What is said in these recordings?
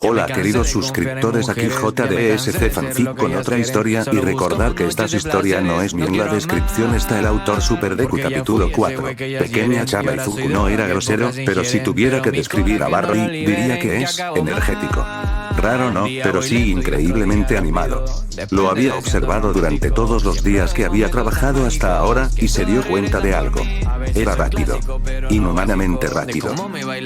Hola queridos suscriptores, aquí JDSC Fanfic con otra historia y recordar que esta historia no es mía, en la descripción está el autor Super Deku capítulo 4. Pequeña charla. Izuku no era grosero, pero si tuviera que describir a Barry, diría que es energético. Raro no, pero sí increíblemente animado. Lo había observado durante todos los días que había trabajado hasta ahora, y se dio cuenta de algo. Era rápido. Inhumanamente rápido.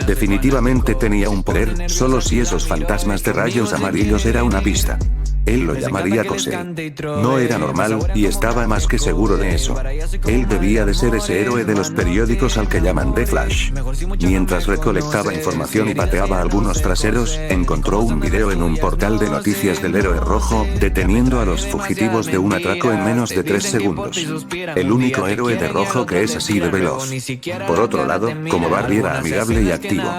Definitivamente tenía un poder, solo si esos fantasmas de rayos amarillos era una pista. Él lo llamaría Kosei. No era normal, y estaba más que seguro de eso. Él debía de ser ese héroe de los periódicos al que llaman The Flash. Mientras recolectaba información y pateaba algunos traseros, encontró un video en un portal de noticias del héroe rojo, deteniendo a los fugitivos de un atraco en menos de 3 segundos. El único héroe de rojo que es así de veloz. Por otro lado, como Barry era amigable y activo,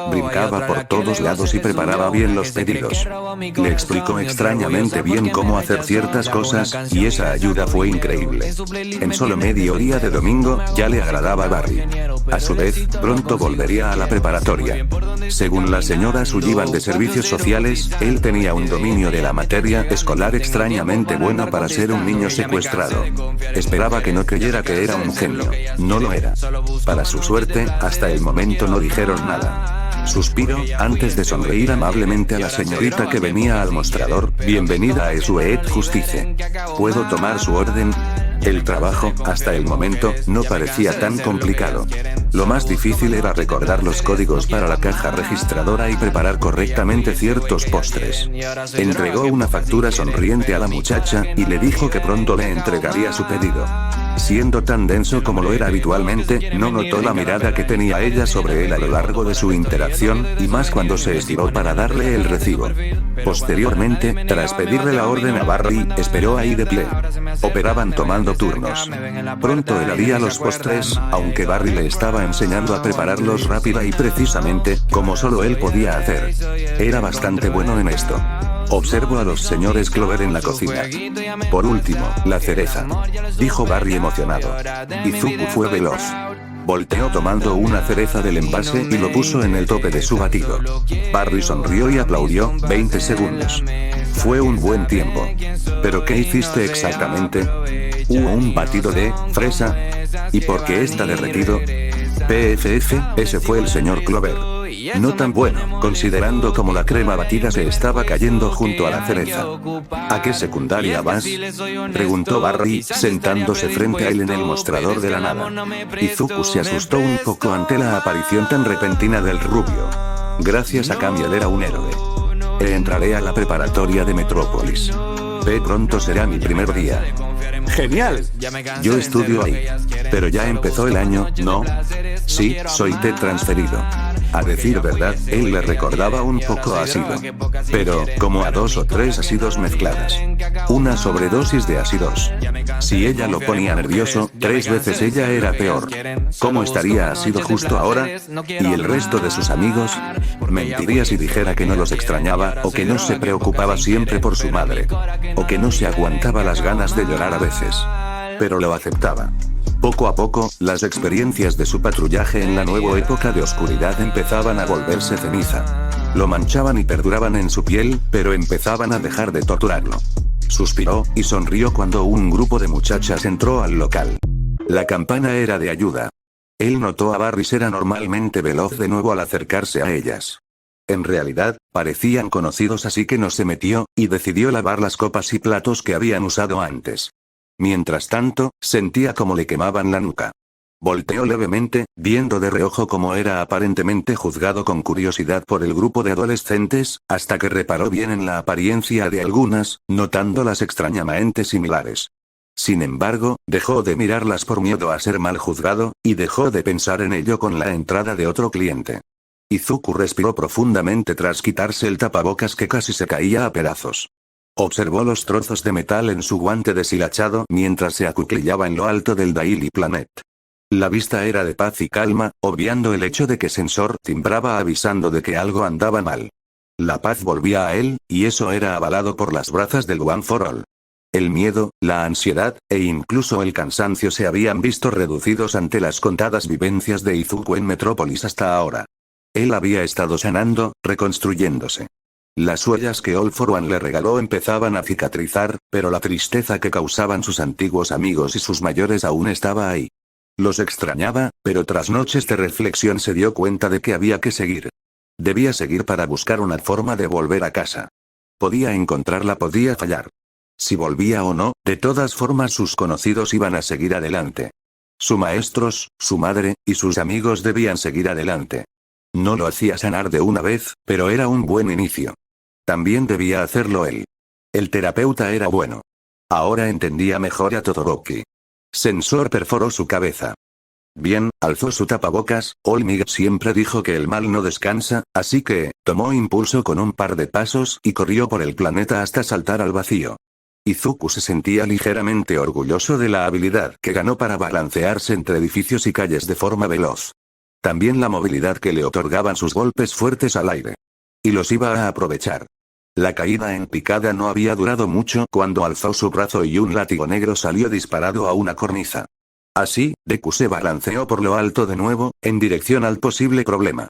brincaba por todos lados y preparaba bien los pedidos. Le explicó extrañamente bien cómo hacer ciertas cosas, y esa ayuda fue increíble. En solo mediodía de domingo, ya le agradaba a Barry. A su vez, pronto volvería a la preparatoria. Según la señora Sullivan de Servicios Sociales, él tenía un dominio de la materia escolar extrañamente bueno para ser un niño secuestrado. Esperaba que no creyera que era un genio. No lo era. Para su suerte, hasta el momento no dijeron nada. Suspiró, antes de sonreír amablemente a la señorita que venía al mostrador. Bienvenida a Sweet Justice. ¿Puedo tomar su orden? El trabajo, hasta el momento, no parecía tan complicado. Lo más difícil era recordar los códigos para la caja registradora y preparar correctamente ciertos postres. Entregó una factura sonriente a la muchacha, y le dijo que pronto le entregaría su pedido. Siendo tan denso como lo era habitualmente, no notó la mirada que tenía ella sobre él a lo largo de su interacción, y más cuando se estiró para darle el recibo. Posteriormente, tras pedirle la orden a Barry, esperó ahí de pie. Operaban tomando turnos. Pronto él haría los postres, aunque Barry le estaba enseñando a prepararlos rápida y precisamente, como solo él podía hacer. Era bastante bueno en esto. Observo a los señores Clover en la cocina. Por último, la cereza, dijo Barry emocionado. Izuku fue veloz. Volteó tomando una cereza del envase y lo puso en el tope de su batido. Barry sonrió y aplaudió. 20 segundos. Fue un buen tiempo. ¿Pero qué hiciste exactamente? Un batido de fresa. ¿Y por qué está derretido? PFF, ese fue el señor Clover. No tan bueno, considerando como la crema batida se estaba cayendo junto a la cereza. ¿A qué secundaria vas?, preguntó Barry, sentándose frente a él en el mostrador de la nada. Izuku se asustó un poco ante la aparición tan repentina del rubio. Gracias a Kami él era un héroe. Entraré a la preparatoria de Metrópolis. Pronto será mi primer día. ¡Genial! Yo estudio ahí. Pero ya empezó el año, ¿no? Sí, soy transferido. A decir verdad, él le recordaba un poco a ácido. Pero, como a 2 o 3 ácidos mezcladas. Una sobredosis de ácidos. Si ella lo ponía nervioso, 3 veces ella era peor. ¿Cómo estaría ácido justo ahora? ¿Y el resto de sus amigos? Mentiría si dijera que no los extrañaba, o que no se preocupaba siempre por su madre. O que no se aguantaba las ganas de llorar a veces. Pero lo aceptaba. Poco a poco, las experiencias de su patrullaje en la nueva época de oscuridad empezaban a volverse ceniza. Lo manchaban y perduraban en su piel, pero empezaban a dejar de torturarlo. Suspiró, y sonrió cuando un grupo de muchachas entró al local. La campana era de ayuda. Él notó a Barry ser anormalmente veloz de nuevo al acercarse a ellas. En realidad, parecían conocidos, así que no se metió, y decidió lavar las copas y platos que habían usado antes. Mientras tanto, sentía como le quemaban la nuca. Volteó levemente, viendo de reojo cómo era aparentemente juzgado con curiosidad por el grupo de adolescentes, hasta que reparó bien en la apariencia de algunas, notándolas extrañamente similares. Sin embargo, dejó de mirarlas por miedo a ser mal juzgado, y dejó de pensar en ello con la entrada de otro cliente. Izuku respiró profundamente tras quitarse el tapabocas que casi se caía a pedazos. Observó los trozos de metal en su guante deshilachado mientras se acuclillaba en lo alto del Daily Planet. La vista era de paz y calma, obviando el hecho de que Sensor timbraba avisando de que algo andaba mal. La paz volvía a él, y eso era avalado por las brazas del One for All. El miedo, la ansiedad, e incluso el cansancio se habían visto reducidos ante las contadas vivencias de Izuku en Metrópolis hasta ahora. Él había estado sanando, reconstruyéndose. Las huellas que All for One le regaló empezaban a cicatrizar, pero la tristeza que causaban sus antiguos amigos y sus mayores aún estaba ahí. Los extrañaba, pero tras noches de reflexión se dio cuenta de que había que seguir. Debía seguir para buscar una forma de volver a casa. Podía encontrarla, podía fallar. Si volvía o no, de todas formas sus conocidos iban a seguir adelante. Sus maestros, su madre, y sus amigos debían seguir adelante. No lo hacía sanar de una vez, pero era un buen inicio. También debía hacerlo él. El terapeuta era bueno. Ahora entendía mejor a Todoroki. Sensor perforó su cabeza. Bien, alzó su tapabocas. Olmig siempre dijo que el mal no descansa, así que, tomó impulso con un par de pasos y corrió por el planeta hasta saltar al vacío. Izuku se sentía ligeramente orgulloso de la habilidad que ganó para balancearse entre edificios y calles de forma veloz. También la movilidad que le otorgaban sus golpes fuertes al aire. Y los iba a aprovechar. La caída en picada no había durado mucho cuando alzó su brazo y un látigo negro salió disparado a una cornisa. Así, Deku se balanceó por lo alto de nuevo, en dirección al posible problema.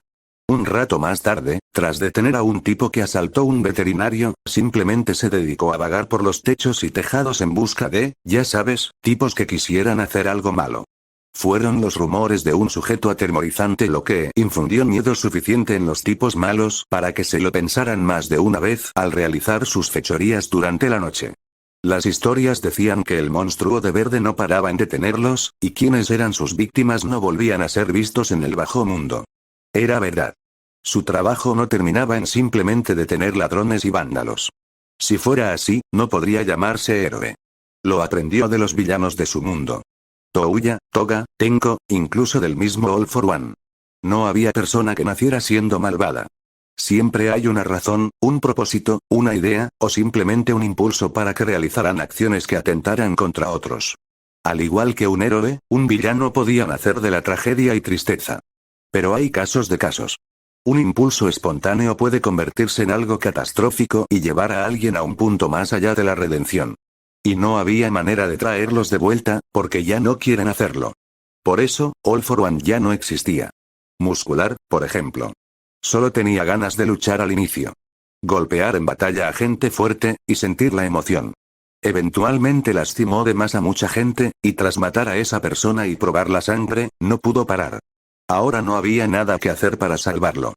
Un rato más tarde, tras detener a un tipo que asaltó un veterinario, simplemente se dedicó a vagar por los techos y tejados en busca de, ya sabes, tipos que quisieran hacer algo malo. Fueron los rumores de un sujeto atemorizante lo que infundió miedo suficiente en los tipos malos para que se lo pensaran más de una vez al realizar sus fechorías durante la noche. Las historias decían que el monstruo de verde no paraba en detenerlos, y quienes eran sus víctimas no volvían a ser vistos en el bajo mundo. Era verdad. Su trabajo no terminaba en simplemente detener ladrones y vándalos. Si fuera así, no podría llamarse héroe. Lo aprendió de los villanos de su mundo. Touya, Toga, Tenko, incluso del mismo All for One. No había persona que naciera siendo malvada. Siempre hay una razón, un propósito, una idea, o simplemente un impulso para que realizaran acciones que atentaran contra otros. Al igual que un héroe, un villano podía nacer de la tragedia y tristeza. Pero hay casos de casos. Un impulso espontáneo puede convertirse en algo catastrófico y llevar a alguien a un punto más allá de la redención. Y no había manera de traerlos de vuelta, porque ya no quieren hacerlo. Por eso, All for One ya no existía. Muscular, por ejemplo. Solo tenía ganas de luchar al inicio. Golpear en batalla a gente fuerte, y sentir la emoción. Eventualmente lastimó de más a mucha gente, y tras matar a esa persona y probar la sangre, no pudo parar. Ahora no había nada que hacer para salvarlo.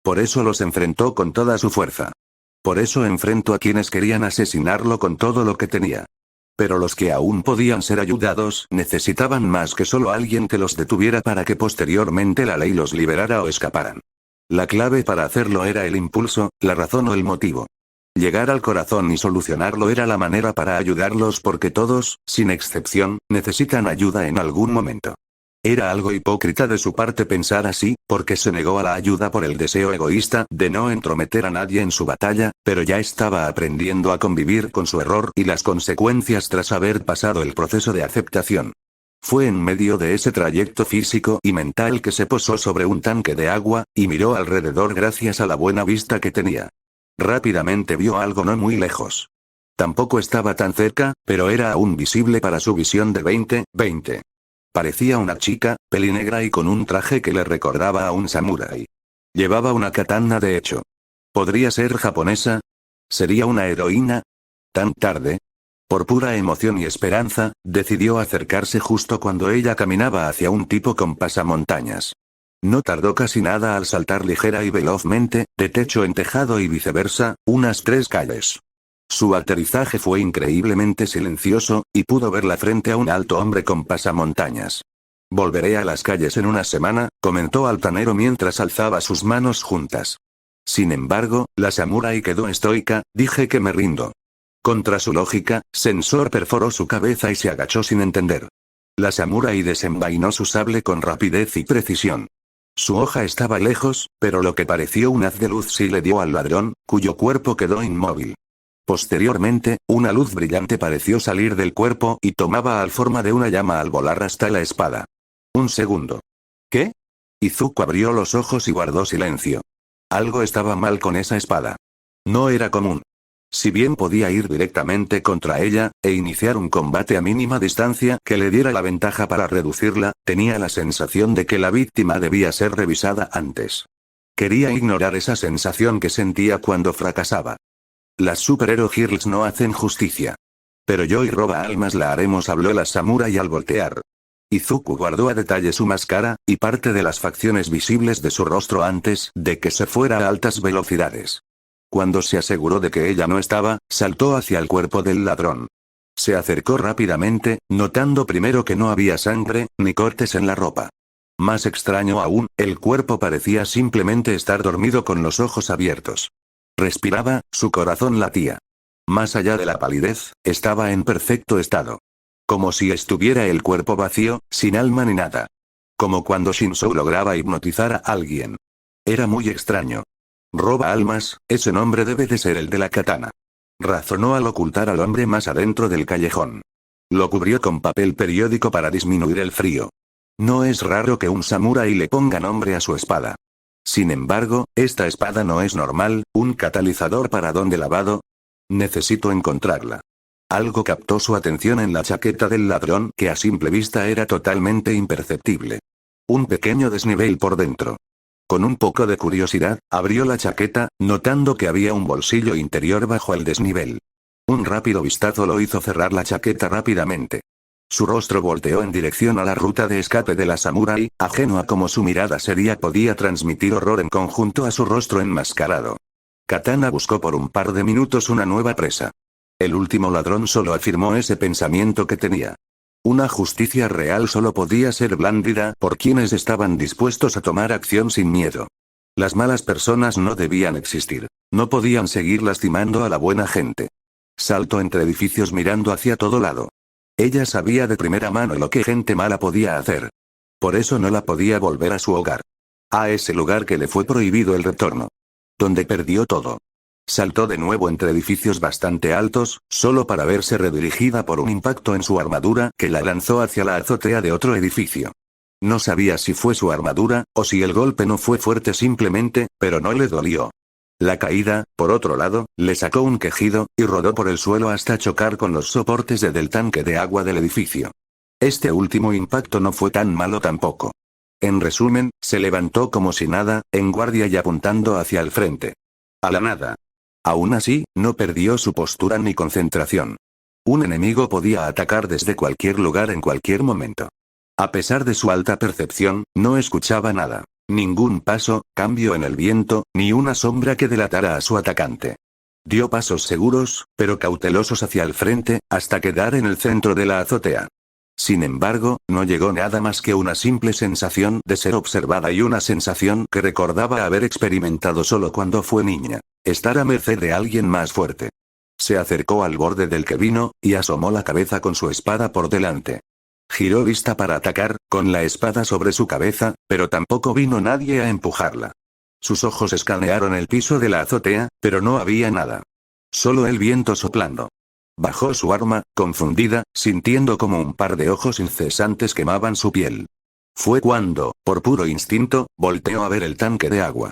Por eso los enfrentó con toda su fuerza. Por eso enfrentó a quienes querían asesinarlo con todo lo que tenía. Pero los que aún podían ser ayudados necesitaban más que solo alguien que los detuviera para que posteriormente la ley los liberara o escaparan. La clave para hacerlo era el impulso, la razón o el motivo. Llegar al corazón y solucionarlo era la manera para ayudarlos porque todos, sin excepción, necesitan ayuda en algún momento. Era algo hipócrita de su parte pensar así, porque se negó a la ayuda por el deseo egoísta de no entrometer a nadie en su batalla, pero ya estaba aprendiendo a convivir con su error y las consecuencias tras haber pasado el proceso de aceptación. Fue en medio de ese trayecto físico y mental que se posó sobre un tanque de agua, y miró alrededor gracias a la buena vista que tenía. Rápidamente vio algo no muy lejos. Tampoco estaba tan cerca, pero era aún visible para su visión de 20/20. Parecía una chica, pelinegra y con un traje que le recordaba a un samurái. Llevaba una katana de hecho. ¿Podría ser japonesa? ¿Sería una heroína? ¿Tan tarde? Por pura emoción y esperanza, decidió acercarse justo cuando ella caminaba hacia un tipo con pasamontañas. No tardó casi nada al saltar ligera y velozmente, de techo en tejado y viceversa, unas 3 calles. Su aterrizaje fue increíblemente silencioso, y pudo verla frente a un alto hombre con pasamontañas. Volveré a las calles en una semana, comentó altanero mientras alzaba sus manos juntas. Sin embargo, la samurái quedó estoica, dije que me rindo. Contra su lógica, Sensor perforó su cabeza y se agachó sin entender. La samurái desenvainó su sable con rapidez y precisión. Su hoja estaba lejos, pero lo que pareció un haz de luz sí le dio al ladrón, cuyo cuerpo quedó inmóvil. Posteriormente, una luz brillante pareció salir del cuerpo y tomaba al forma de una llama al volar hasta la espada. Un segundo. ¿Qué? Izuku abrió los ojos y guardó silencio. Algo estaba mal con esa espada. No era común. Si bien podía ir directamente contra ella, e iniciar un combate a mínima distancia que le diera la ventaja para reducirla, tenía la sensación de que la víctima debía ser revisada antes. Quería ignorar esa sensación que sentía cuando fracasaba. Las superhero girls no hacen justicia. Pero yo y Roba Almas la haremos, habló la samurái al voltear. Izuku guardó a detalle su máscara, y parte de las facciones visibles de su rostro antes de que se fuera a altas velocidades. Cuando se aseguró de que ella no estaba, saltó hacia el cuerpo del ladrón. Se acercó rápidamente, notando primero que no había sangre, ni cortes en la ropa. Más extraño aún, el cuerpo parecía simplemente estar dormido con los ojos abiertos. Respiraba, su corazón latía. Más allá de la palidez, estaba en perfecto estado. Como si estuviera el cuerpo vacío, sin alma ni nada. Como cuando Shinzo lograba hipnotizar a alguien. Era muy extraño. Roba Almas, ese nombre debe de ser el de la katana. Razonó al ocultar al hombre más adentro del callejón. Lo cubrió con papel periódico para disminuir el frío. No es raro que un samurái le ponga nombre a su espada. Sin embargo, esta espada no es normal, un catalizador para don de lavado. Necesito encontrarla. Algo captó su atención en la chaqueta del ladrón, que a simple vista era totalmente imperceptible. Un pequeño desnivel por dentro. Con un poco de curiosidad, abrió la chaqueta, notando que había un bolsillo interior bajo el desnivel. Un rápido vistazo lo hizo cerrar la chaqueta rápidamente. Su rostro volteó en dirección a la ruta de escape de la samurái, ajeno a cómo su mirada seria podía transmitir horror en conjunto a su rostro enmascarado. Katana buscó por un par de minutos una nueva presa. El último ladrón solo afirmó ese pensamiento que tenía. Una justicia real solo podía ser blandida por quienes estaban dispuestos a tomar acción sin miedo. Las malas personas no debían existir. No podían seguir lastimando a la buena gente. Saltó entre edificios mirando hacia todo lado. Ella sabía de primera mano lo que gente mala podía hacer. Por eso no la podía volver a su hogar. A ese lugar que le fue prohibido el retorno. Donde perdió todo. Saltó de nuevo entre edificios bastante altos, solo para verse redirigida por un impacto en su armadura que la lanzó hacia la azotea de otro edificio. No sabía si fue su armadura, o si el golpe no fue fuerte simplemente, pero no le dolió. La caída, por otro lado, le sacó un quejido, y rodó por el suelo hasta chocar con los soportes del tanque de agua del edificio. Este último impacto no fue tan malo tampoco. En resumen, se levantó como si nada, en guardia y apuntando hacia el frente. A la nada. Aún así, no perdió su postura ni concentración. Un enemigo podía atacar desde cualquier lugar en cualquier momento. A pesar de su alta percepción, no escuchaba nada. Ningún paso, cambio en el viento, ni una sombra que delatara a su atacante. Dio pasos seguros, pero cautelosos hacia el frente, hasta quedar en el centro de la azotea. Sin embargo, no llegó nada más que una simple sensación de ser observada y una sensación que recordaba haber experimentado solo cuando fue niña. Estar a merced de alguien más fuerte. Se acercó al borde del que vino, y asomó la cabeza con su espada por delante. Giró vista para atacar, con la espada sobre su cabeza, pero tampoco vino nadie a empujarla. Sus ojos escanearon el piso de la azotea, pero no había nada. Solo el viento soplando. Bajó su arma, confundida, sintiendo como un par de ojos incesantes quemaban su piel. Fue cuando, por puro instinto, volteó a ver el tanque de agua.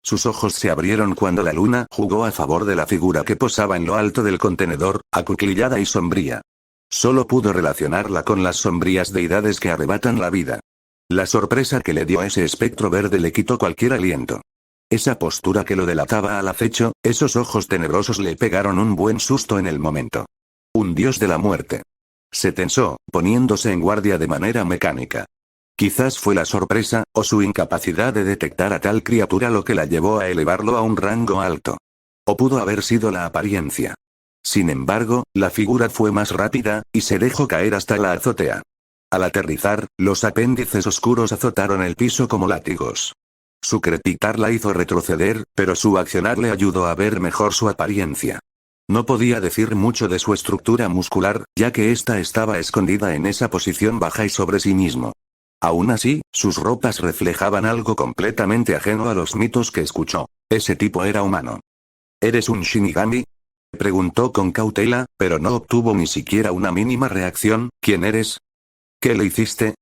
Sus ojos se abrieron cuando la luna jugó a favor de la figura que posaba en lo alto del contenedor, acuclillada y sombría. Solo pudo relacionarla con las sombrías deidades que arrebatan la vida. La sorpresa que le dio ese espectro verde le quitó cualquier aliento. Esa postura que lo delataba al acecho, esos ojos tenebrosos le pegaron un buen susto en el momento. Un dios de la muerte. Se tensó, poniéndose en guardia de manera mecánica. Quizás fue la sorpresa, o su incapacidad de detectar a tal criatura lo que la llevó a elevarlo a un rango alto. O pudo haber sido la apariencia. Sin embargo, la figura fue más rápida, y se dejó caer hasta la azotea. Al aterrizar, los apéndices oscuros azotaron el piso como látigos. Su crepitar la hizo retroceder, pero su accionar le ayudó a ver mejor su apariencia. No podía decir mucho de su estructura muscular, ya que ésta estaba escondida en esa posición baja y sobre sí mismo. Aún así, sus ropas reflejaban algo completamente ajeno a los mitos que escuchó. Ese tipo era humano. ¿Eres un Shinigami?, preguntó con cautela, pero no obtuvo ni siquiera una mínima reacción. ¿Quién eres? ¿Qué le hiciste?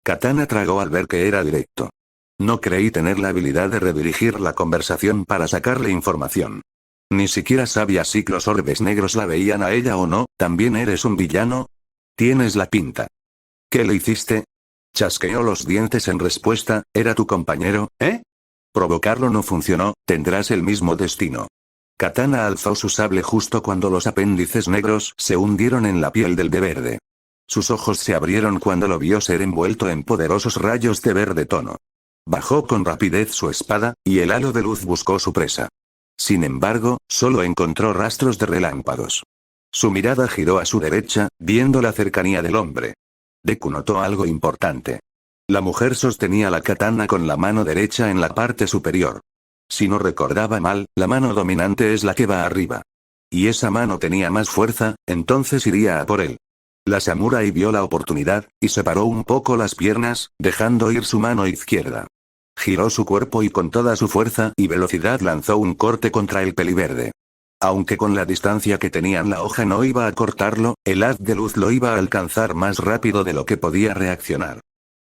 Katana tragó al ver que era directo. No creí tener la habilidad de redirigir la conversación para sacarle información. Ni siquiera sabía si los orbes negros la veían a ella o no. ¿También eres un villano? Tienes la pinta. ¿Qué le hiciste? Chasqueó los dientes en respuesta. ¿Era tu compañero, eh? Provocarlo no funcionó, tendrás el mismo destino. Katana alzó su sable justo cuando los apéndices negros se hundieron en la piel del de verde. Sus ojos se abrieron cuando lo vio ser envuelto en poderosos rayos de verde tono. Bajó con rapidez su espada, y el halo de luz buscó su presa. Sin embargo, solo encontró rastros de relámpagos. Su mirada giró a su derecha, viendo la cercanía del hombre. Deku notó algo importante. La mujer sostenía la katana con la mano derecha en la parte superior. Si no recordaba mal, la mano dominante es la que va arriba. Y esa mano tenía más fuerza, entonces iría a por él. La samurái vio la oportunidad, y separó un poco las piernas, dejando ir su mano izquierda. Giró su cuerpo y con toda su fuerza y velocidad lanzó un corte contra el peliverde. Aunque con la distancia que tenían la hoja no iba a cortarlo, el haz de luz lo iba a alcanzar más rápido de lo que podía reaccionar.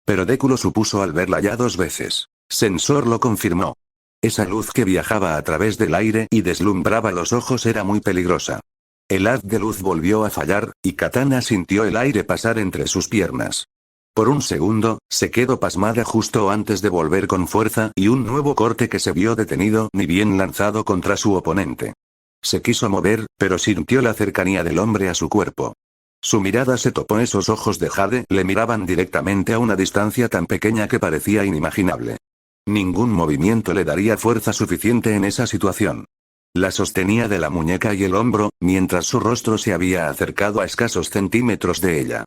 Pero Deku lo supuso al verla ya 2 veces. Sensor lo confirmó. Esa luz que viajaba a través del aire y deslumbraba los ojos era muy peligrosa. El haz de luz volvió a fallar, y Katana sintió el aire pasar entre sus piernas. Por un segundo, se quedó pasmada justo antes de volver con fuerza y un nuevo corte que se vio detenido ni bien lanzado contra su oponente. Se quiso mover, pero sintió la cercanía del hombre a su cuerpo. Su mirada se topó, esos ojos de jade le miraban directamente a una distancia tan pequeña que parecía inimaginable. Ningún movimiento le daría fuerza suficiente en esa situación. La sostenía de la muñeca y el hombro, mientras su rostro se había acercado a escasos centímetros de ella.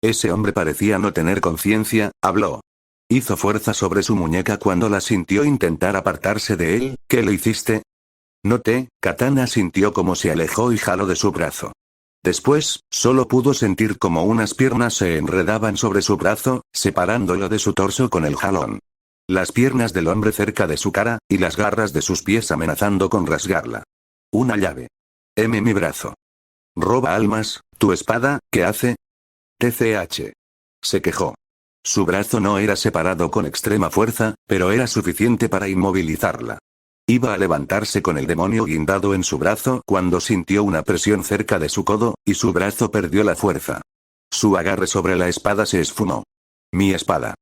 Ese hombre parecía no tener conciencia, habló. Hizo fuerza sobre su muñeca cuando la sintió intentar apartarse de él. ¿Qué le hiciste? Noté, Katana sintió como se alejó y jaló de su brazo. Después, solo pudo sentir como unas piernas se enredaban sobre su brazo, separándolo de su torso con el jalón. Las piernas del hombre cerca de su cara, y las garras de sus pies amenazando con rasgarla. Una llave. Mi brazo. Roba almas, tu espada, ¿qué hace? TCH. Se quejó. Su brazo no era separado con extrema fuerza, pero era suficiente para inmovilizarla. Iba a levantarse con el demonio guindado en su brazo cuando sintió una presión cerca de su codo, y su brazo perdió la fuerza. Su agarre sobre la espada se esfumó. Mi espada.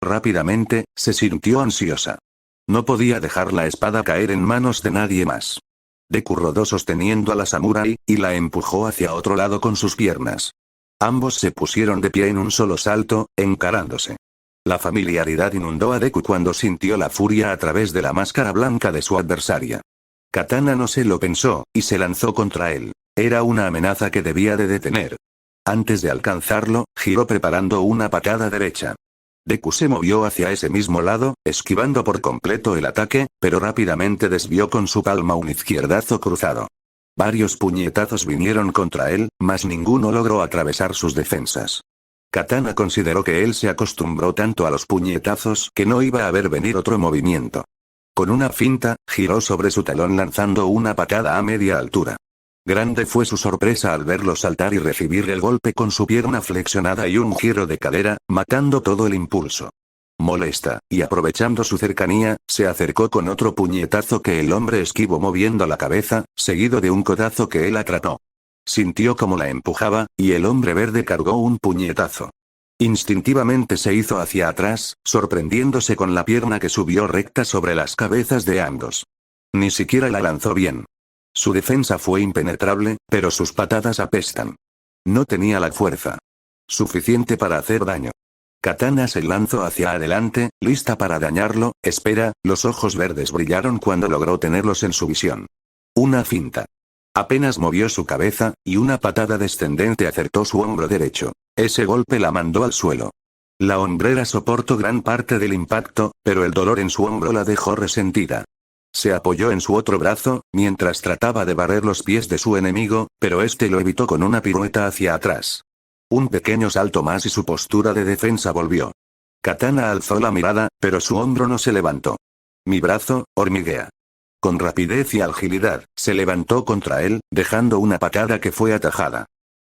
Rápidamente, se sintió ansiosa. No podía dejar la espada caer en manos de nadie más. Deku rodó sosteniendo a la samurái, y la empujó hacia otro lado con sus piernas. Ambos se pusieron de pie en un solo salto, encarándose. La familiaridad inundó a Deku cuando sintió la furia a través de la máscara blanca de su adversaria. Katana no se lo pensó, y se lanzó contra él. Era una amenaza que debía de detener. Antes de alcanzarlo, giró preparando una patada derecha. Deku se movió hacia ese mismo lado, esquivando por completo el ataque, pero rápidamente desvió con su palma un izquierdazo cruzado. Varios puñetazos vinieron contra él, mas ninguno logró atravesar sus defensas. Katana consideró que él se acostumbró tanto a los puñetazos que no iba a ver venir otro movimiento. Con una finta, giró sobre su talón lanzando una patada a media altura. Grande fue su sorpresa al verlo saltar y recibir el golpe con su pierna flexionada y un giro de cadera, matando todo el impulso. Molesta, y aprovechando su cercanía, se acercó con otro puñetazo que el hombre esquivó moviendo la cabeza, seguido de un codazo que él atrató. Sintió como la empujaba, y el hombre verde cargó un puñetazo. Instintivamente se hizo hacia atrás, sorprendiéndose con la pierna que subió recta sobre las cabezas de ambos. Ni siquiera la lanzó bien. Su defensa fue impenetrable, pero sus patadas apestan. No tenía la fuerza suficiente para hacer daño. Katana se lanzó hacia adelante, lista para dañarlo. Espera, los ojos verdes brillaron cuando logró tenerlos en su visión. Una finta. Apenas movió su cabeza, y una patada descendente acertó su hombro derecho. Ese golpe la mandó al suelo. La hombrera soportó gran parte del impacto, pero el dolor en su hombro la dejó resentida. Se apoyó en su otro brazo, mientras trataba de barrer los pies de su enemigo, pero este lo evitó con una pirueta hacia atrás. Un pequeño salto más y su postura de defensa volvió. Katana alzó la mirada, pero su hombro no se levantó. Mi brazo, hormiguea. Con rapidez y agilidad, se levantó contra él, dejando una patada que fue atajada.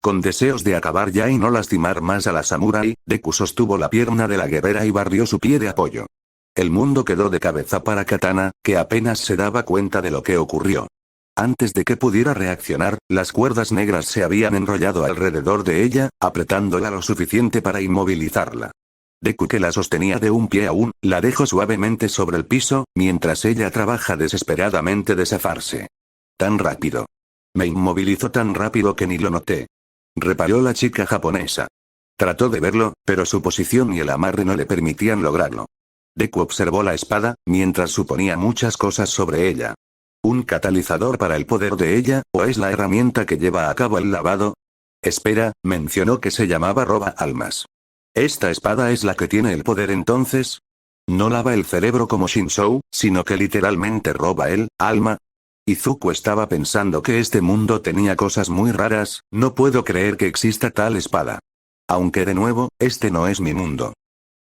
Con deseos de acabar ya y no lastimar más a la samurái, Deku sostuvo la pierna de la guerrera y barrió su pie de apoyo. El mundo quedó de cabeza para Katana, que apenas se daba cuenta de lo que ocurrió. Antes de que pudiera reaccionar, las cuerdas negras se habían enrollado alrededor de ella, apretándola lo suficiente para inmovilizarla. Deku, que la sostenía de un pie aún, la dejó suavemente sobre el piso, mientras ella trabaja desesperadamente de zafarse. Tan rápido. Me inmovilizó tan rápido que ni lo noté. Reparó la chica japonesa. Trató de verlo, pero su posición y el amarre no le permitían lograrlo. Deku observó la espada, mientras suponía muchas cosas sobre ella. ¿Un catalizador para el poder de ella, o es la herramienta que lleva a cabo el lavado? Espera, mencionó que se llamaba roba almas. ¿Esta espada es la que tiene el poder entonces? No lava el cerebro como Shinzou, sino que literalmente roba el alma. Izuku estaba pensando que este mundo tenía cosas muy raras, no puedo creer que exista tal espada. Aunque de nuevo, este no es mi mundo.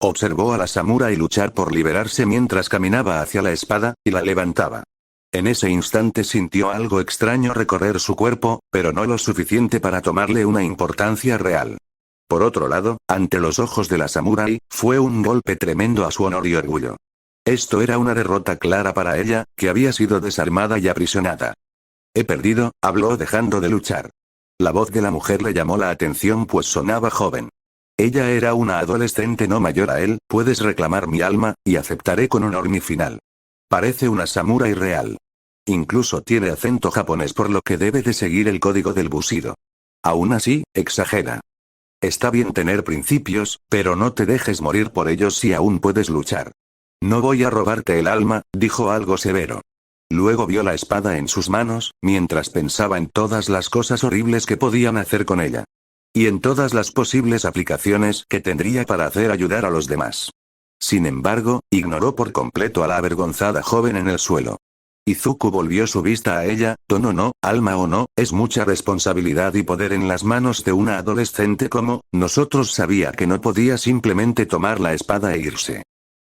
Observó a la samurái luchar por liberarse mientras caminaba hacia la espada, y la levantaba. En ese instante sintió algo extraño recorrer su cuerpo, pero no lo suficiente para tomarle una importancia real. Por otro lado, ante los ojos de la samurái, fue un golpe tremendo a su honor y orgullo. Esto era una derrota clara para ella, que había sido desarmada y aprisionada. He perdido, habló dejando de luchar. La voz de la mujer le llamó la atención pues sonaba joven. Ella era una adolescente no mayor a él, puedes reclamar mi alma, y aceptaré con honor mi final. Parece una samurái real. Incluso tiene acento japonés por lo que debe de seguir el código del bushido. Aún así, exagera. Está bien tener principios, pero no te dejes morir por ellos si aún puedes luchar. No voy a robarte el alma, dijo algo severo. Luego vio la espada en sus manos, mientras pensaba en todas las cosas horribles que podían hacer con ella. Y en todas las posibles aplicaciones que tendría para hacer ayudar a los demás. Sin embargo, ignoró por completo a la avergonzada joven en el suelo. Izuku volvió su vista a ella, tono no, alma o no, es mucha responsabilidad y poder en las manos de una adolescente como nosotros. Sabía que no podía simplemente tomar la espada e irse.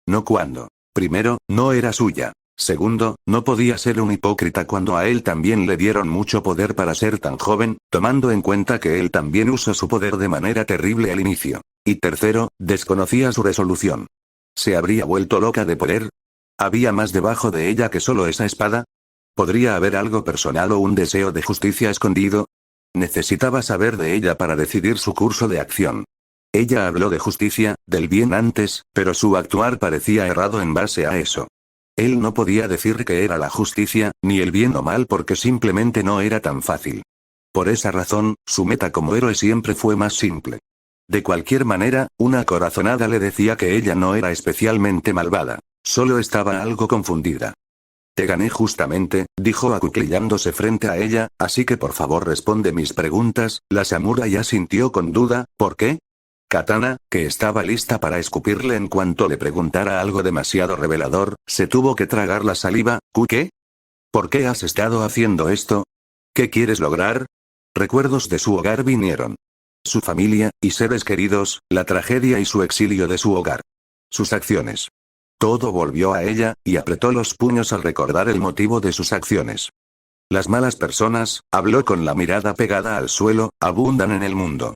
No cuando. Primero, no era suya. Segundo, no podía ser un hipócrita cuando a él también le dieron mucho poder para ser tan joven, tomando en cuenta que él también usó su poder de manera terrible al inicio. Y tercero, desconocía su resolución. ¿Se habría vuelto loca de poder? ¿Había más debajo de ella que solo esa espada? ¿Podría haber algo personal o un deseo de justicia escondido? Necesitaba saber de ella para decidir su curso de acción. Ella habló de justicia, del bien antes, pero su actuar parecía errado en base a eso. Él no podía decir que era la justicia, ni el bien o mal porque simplemente no era tan fácil. Por esa razón, su meta como héroe siempre fue más simple. De cualquier manera, una corazonada le decía que ella no era especialmente malvada. Solo estaba algo confundida. Te gané justamente, dijo acuclillándose frente a ella, así que por favor responde mis preguntas. La samurái asintió con duda, ¿por qué? Katana, que estaba lista para escupirle en cuanto le preguntara algo demasiado revelador, se tuvo que tragar la saliva. ¿Qué? ¿Por qué has estado haciendo esto? ¿Qué quieres lograr? Recuerdos de su hogar vinieron. Su familia, y seres queridos, la tragedia y su exilio de su hogar. Sus acciones. Todo volvió a ella, y apretó los puños al recordar el motivo de sus acciones. Las malas personas, habló con la mirada pegada al suelo, abundan en el mundo.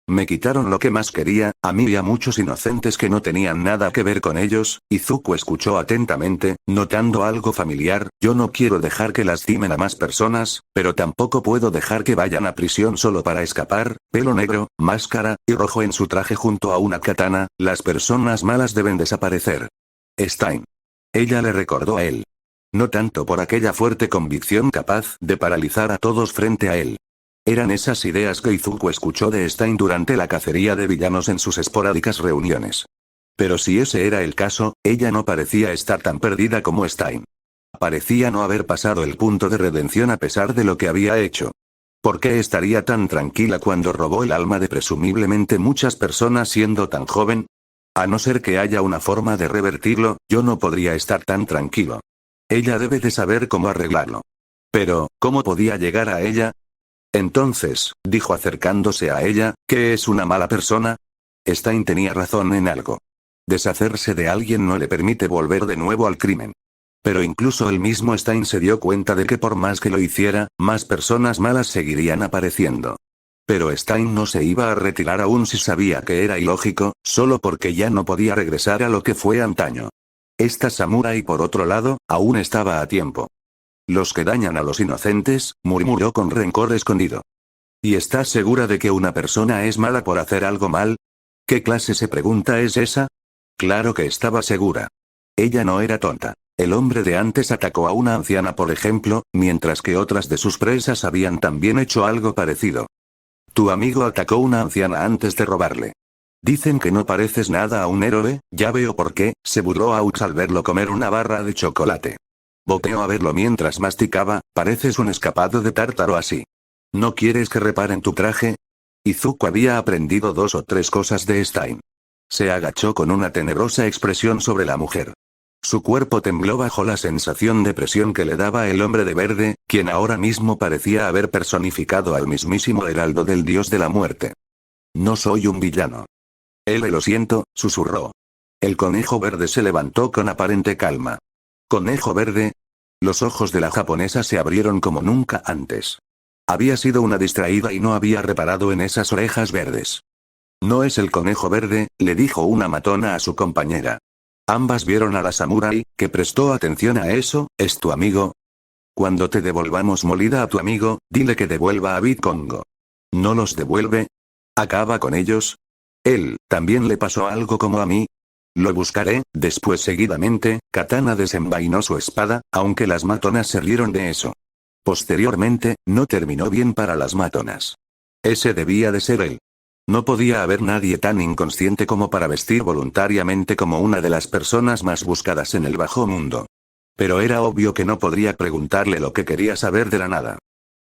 Me quitaron lo que más quería, a mí y a muchos inocentes que no tenían nada que ver con ellos. Izuku escuchó atentamente, notando algo familiar. Yo no quiero dejar que lastimen a más personas, pero tampoco puedo dejar que vayan a prisión solo para escapar. Pelo negro, máscara, y rojo en su traje junto a una katana, las personas malas deben desaparecer. Stein. Ella le recordó a él. No tanto por aquella fuerte convicción capaz de paralizar a todos frente a él. Eran esas ideas que Izuku escuchó de Stein durante la cacería de villanos en sus esporádicas reuniones. Pero si ese era el caso, ella no parecía estar tan perdida como Stein. Parecía no haber pasado el punto de redención a pesar de lo que había hecho. ¿Por qué estaría tan tranquila cuando robó el alma de presumiblemente muchas personas siendo tan joven? A no ser que haya una forma de revertirlo, yo no podría estar tan tranquilo. Ella debe de saber cómo arreglarlo. Pero, ¿cómo podía llegar a ella? Entonces, dijo acercándose a ella, ¿qué es una mala persona? Stein tenía razón en algo. Deshacerse de alguien no le permite volver de nuevo al crimen. Pero incluso el mismo Stein se dio cuenta de que por más que lo hiciera, más personas malas seguirían apareciendo. Pero Stein no se iba a retirar aún si sabía que era ilógico, solo porque ya no podía regresar a lo que fue antaño. Esta samurái por otro lado, aún estaba a tiempo. Los que dañan a los inocentes, murmuró con rencor escondido. ¿Y estás segura de que una persona es mala por hacer algo mal? ¿Qué clase de pregunta es esa? Claro que estaba segura. Ella no era tonta. El hombre de antes atacó a una anciana, por ejemplo, mientras que otras de sus presas habían también hecho algo parecido. Tu amigo atacó a una anciana antes de robarle. Dicen que no pareces nada a un héroe, ya veo por qué, se burló Aux al verlo comer una barra de chocolate. Boqueó a verlo mientras masticaba, pareces un escapado de tártaro así. ¿No quieres que reparen tu traje? Izuku había aprendido 2 o 3 cosas de Stein. Se agachó con una tenebrosa expresión sobre la mujer. Su cuerpo tembló bajo la sensación de presión que le daba el hombre de verde, quien ahora mismo parecía haber personificado al mismísimo heraldo del dios de la muerte. No soy un villano. Lo siento, susurró. El conejo verde se levantó con aparente calma. ¿Conejo verde? Los ojos de la japonesa se abrieron como nunca antes. Había sido una distraída y no había reparado en esas orejas verdes. No es el conejo verde, le dijo una matona a su compañera. Ambas vieron a la samurái, que prestó atención a eso. ¿Es tu amigo? Cuando te devolvamos molida a tu amigo, dile que devuelva a Bitcongo. ¿No los devuelve? ¿Acaba con ellos? Él, ¿también le pasó algo como a mí? Lo buscaré. Después seguidamente, Katana desenvainó su espada, aunque las matonas se rieron de eso. Posteriormente, no terminó bien para las matonas. Ese debía de ser él. No podía haber nadie tan inconsciente como para vestir voluntariamente como una de las personas más buscadas en el bajo mundo. Pero era obvio que no podría preguntarle lo que quería saber de la nada.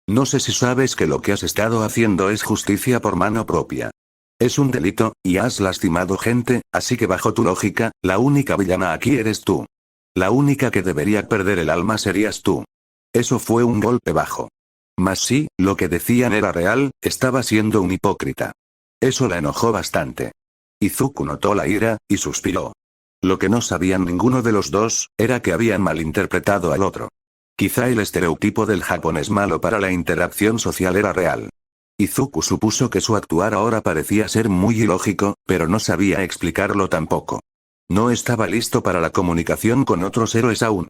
No sé si sabes que lo que has estado haciendo es justicia por mano propia. Es un delito, y has lastimado gente, así que bajo tu lógica, la única villana aquí eres tú. La única que debería perder el alma serías tú. Eso fue un golpe bajo. Mas sí, lo que decían era real, estaba siendo un hipócrita. Eso la enojó bastante. Izuku notó la ira, y suspiró. Lo que no sabían ninguno de los dos, era que habían malinterpretado al otro. Quizá el estereotipo del japonés malo para la interacción social era real. Izuku supuso que su actuar ahora parecía ser muy ilógico, pero no sabía explicarlo tampoco. No estaba listo para la comunicación con otros héroes aún.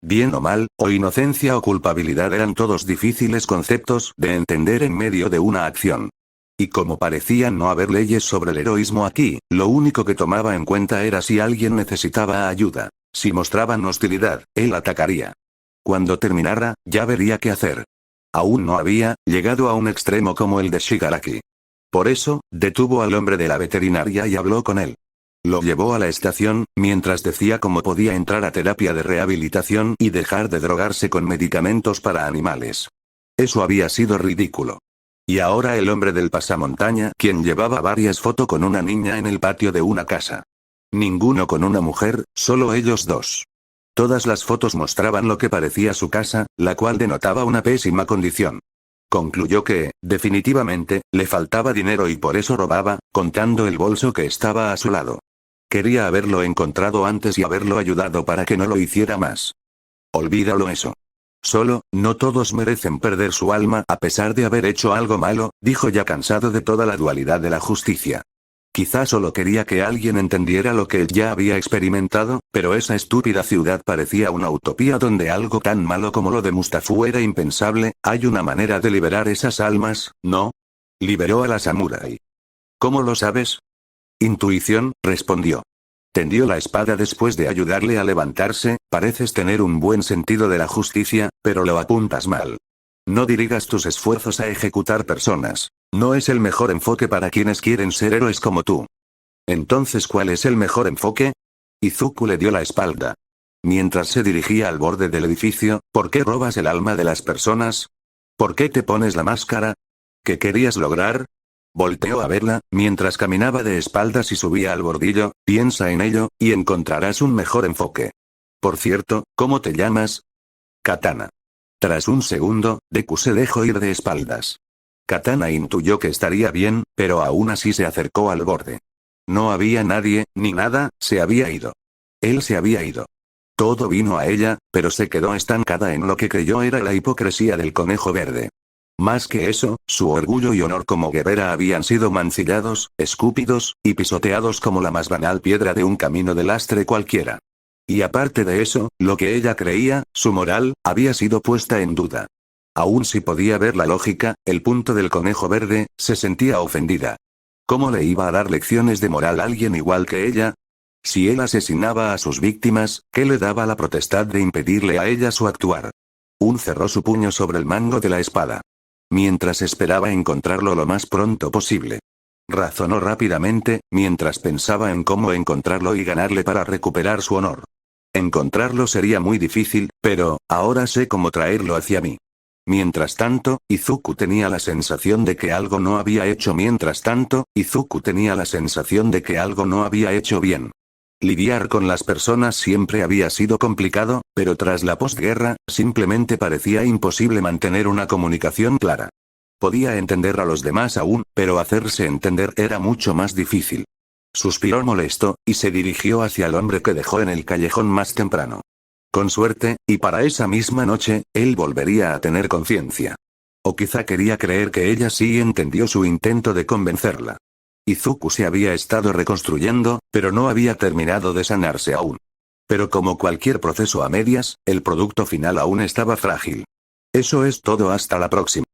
Bien o mal, o inocencia o culpabilidad eran todos difíciles conceptos de entender en medio de una acción. Y como parecían no haber leyes sobre el heroísmo aquí, lo único que tomaba en cuenta era si alguien necesitaba ayuda. Si mostraban hostilidad, él atacaría. Cuando terminara, ya vería qué hacer. Aún no había llegado a un extremo como el de Shigaraki. Por eso, detuvo al hombre de la veterinaria y habló con él. Lo llevó a la estación, mientras decía cómo podía entrar a terapia de rehabilitación y dejar de drogarse con medicamentos para animales. Eso había sido ridículo. Y ahora el hombre del pasamontaña, quien llevaba varias fotos con una niña en el patio de una casa. Ninguno con una mujer, solo ellos dos. Todas las fotos mostraban lo que parecía su casa, la cual denotaba una pésima condición. Concluyó que, definitivamente, le faltaba dinero y por eso robaba, contando el bolso que estaba a su lado. Quería haberlo encontrado antes y haberlo ayudado para que no lo hiciera más. Olvídalo eso. Solo, no todos merecen perder su alma a pesar de haber hecho algo malo, dijo ya cansado de toda la dualidad de la justicia. Quizá solo quería que alguien entendiera lo que él ya había experimentado, pero esa estúpida ciudad parecía una utopía donde algo tan malo como lo de Mustafu era impensable. ¿Hay una manera de liberar esas almas, no? Liberó a la samurái. ¿Cómo lo sabes? Intuición, respondió. Tendió la espada después de ayudarle a levantarse. Pareces tener un buen sentido de la justicia, pero lo apuntas mal. No dirigas tus esfuerzos a ejecutar personas. No es el mejor enfoque para quienes quieren ser héroes como tú. Entonces, ¿cuál es el mejor enfoque? Izuku le dio la espalda. Mientras se dirigía al borde del edificio, ¿por qué robas el alma de las personas? ¿Por qué te pones la máscara? ¿Qué querías lograr? Volteó a verla, mientras caminaba de espaldas y subía al bordillo. Piensa en ello, y encontrarás un mejor enfoque. Por cierto, ¿cómo te llamas? Katana. Tras un segundo, Deku se dejó ir de espaldas. Katana intuyó que estaría bien, pero aún así se acercó al borde. No había nadie, ni nada, se había ido. Él se había ido. Todo vino a ella, pero se quedó estancada en lo que creyó era la hipocresía del conejo verde. Más que eso, su orgullo y honor como guerrera habían sido mancillados, escupidos, y pisoteados como la más banal piedra de un camino de lastre cualquiera. Y aparte de eso, lo que ella creía, su moral, había sido puesta en duda. Aún si podía ver la lógica, el punto del conejo verde, se sentía ofendida. ¿Cómo le iba a dar lecciones de moral a alguien igual que ella? Si él asesinaba a sus víctimas, ¿qué le daba la potestad de impedirle a ella su actuar? Cerró su puño sobre el mango de la espada. Mientras esperaba encontrarlo lo más pronto posible. Razonó rápidamente, mientras pensaba en cómo encontrarlo y ganarle para recuperar su honor. Encontrarlo sería muy difícil, pero, ahora sé cómo traerlo hacia mí. Mientras tanto, Izuku tenía la sensación de que algo no había hecho bien. Lidiar con las personas siempre había sido complicado, pero tras la posguerra, simplemente parecía imposible mantener una comunicación clara. Podía entender a los demás aún, pero hacerse entender era mucho más difícil. Suspiró molesto, y se dirigió hacia el hombre que dejó en el callejón más temprano. Con suerte, y para esa misma noche, él volvería a tener conciencia. O quizá quería creer que ella sí entendió su intento de convencerla. Izuku se había estado reconstruyendo, pero no había terminado de sanarse aún. Pero como cualquier proceso a medias, el producto final aún estaba frágil. Eso es todo, hasta la próxima.